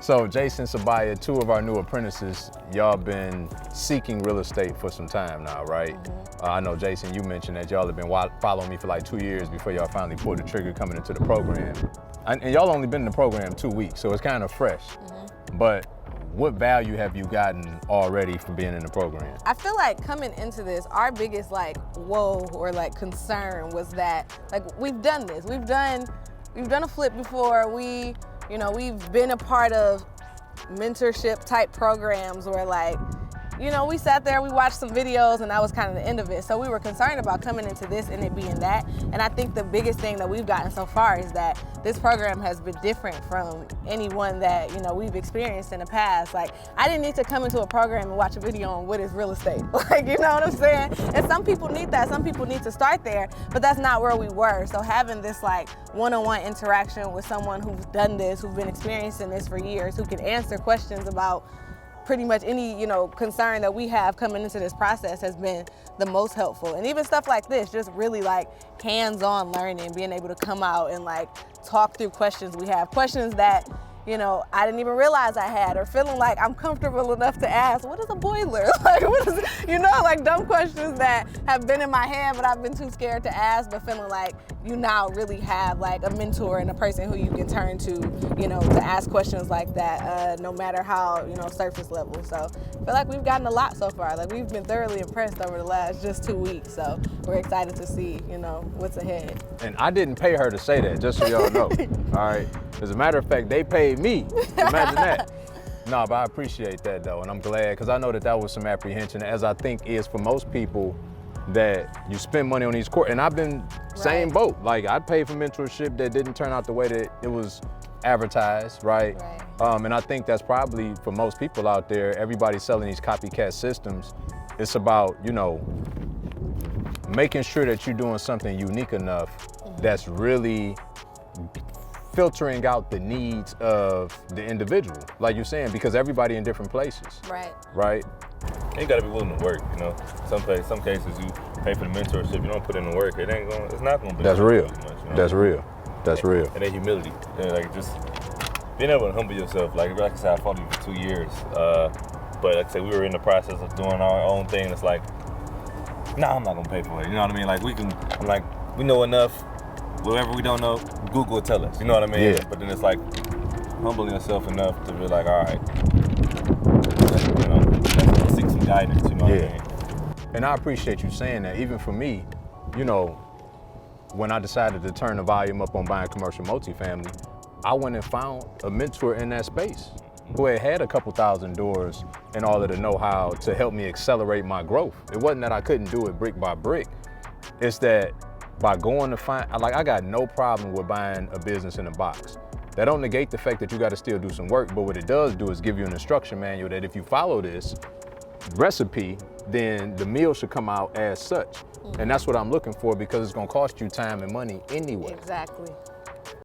So Jason, Sabaya, two of our new apprentices, y'all been seeking real estate for some time now, right? I know, Jason, you mentioned that y'all have been following me for like 2 years before y'all finally pulled the trigger coming into the program. And y'all only been in the program 2 weeks, so it's kind of fresh. But what value have you gotten already from being in the program? I feel like coming into this, our biggest like whoa or like concern was that like we've done this. We've done a flip before. We've been a part of mentorship type programs where like, we sat there, we watched some videos, and that was kind of the end of it. So we were concerned about coming into this and it being that. And I think the biggest thing that we've gotten so far is that this program has been different from any one that, we've experienced in the past. Like, I didn't need to come into a program and watch a video on what is real estate. Like, you know what I'm saying? And some people need that. Some people need to start there, but that's not where we were. So having this like one-on-one interaction with someone who's done this, who's been experiencing this for years, who can answer questions about pretty much any, concern that we have coming into this process has been the most helpful. And even stuff like this, just really like hands-on learning, being able to come out and like talk through questions we have, questions that, I didn't even realize I had, or feeling like I'm comfortable enough to ask, what is a boiler? Like, what is, like dumb questions that have been in my head, but I've been too scared to ask, but feeling like you now really have like a mentor and a person who you can turn to ask questions like that, no matter how, surface level. So I feel like we've gotten a lot so far. Like, we've been thoroughly impressed over the last just 2 weeks. So we're excited to see, what's ahead. And I didn't pay her to say that, just so y'all know. All right. As a matter of fact, they paid me. Imagine that. No, but I appreciate that though, and I'm glad, because I know that was some apprehension, as I think is for most people, that you spend money on these courses. And I've been same boat. Like, I paid for mentorship that didn't turn out the way that it was advertised, right? And I think that's probably for most people out there, everybody's selling these copycat systems. It's about, making sure that you're doing something unique enough that's really filtering out the needs of the individual, like you're saying, because everybody in different places. Right? You gotta be willing to work, Some cases you pay for the mentorship, you don't put in the work, it's not gonna be. That's real. Much, That's real. That's real. And then humility, like just being able to humble yourself. Like I said, I followed you for 2 years, but like I said, we were in the process of doing our own thing. It's like, nah, I'm not gonna pay for it. You know what I mean? Like we know enough. Whatever we don't know, Google will tell us. You know what I mean? Yeah. But then it's like humbling yourself enough to be like, all right, let's seek some guidance. You know what I mean? And I appreciate you saying that. Even for me, when I decided to turn the volume up on buying commercial multifamily, I went and found a mentor in that space who had a couple thousand doors and all of the know-how to help me accelerate my growth. It wasn't that I couldn't do it brick by brick. It's that by going to find, I got no problem with buying a business in a box. That don't negate the fact that you got to still do some work, but what it does do is give you an instruction manual that if you follow this recipe, then the meal should come out as such. And that's what I'm looking for, because it's gonna cost you time and money anyway. Exactly.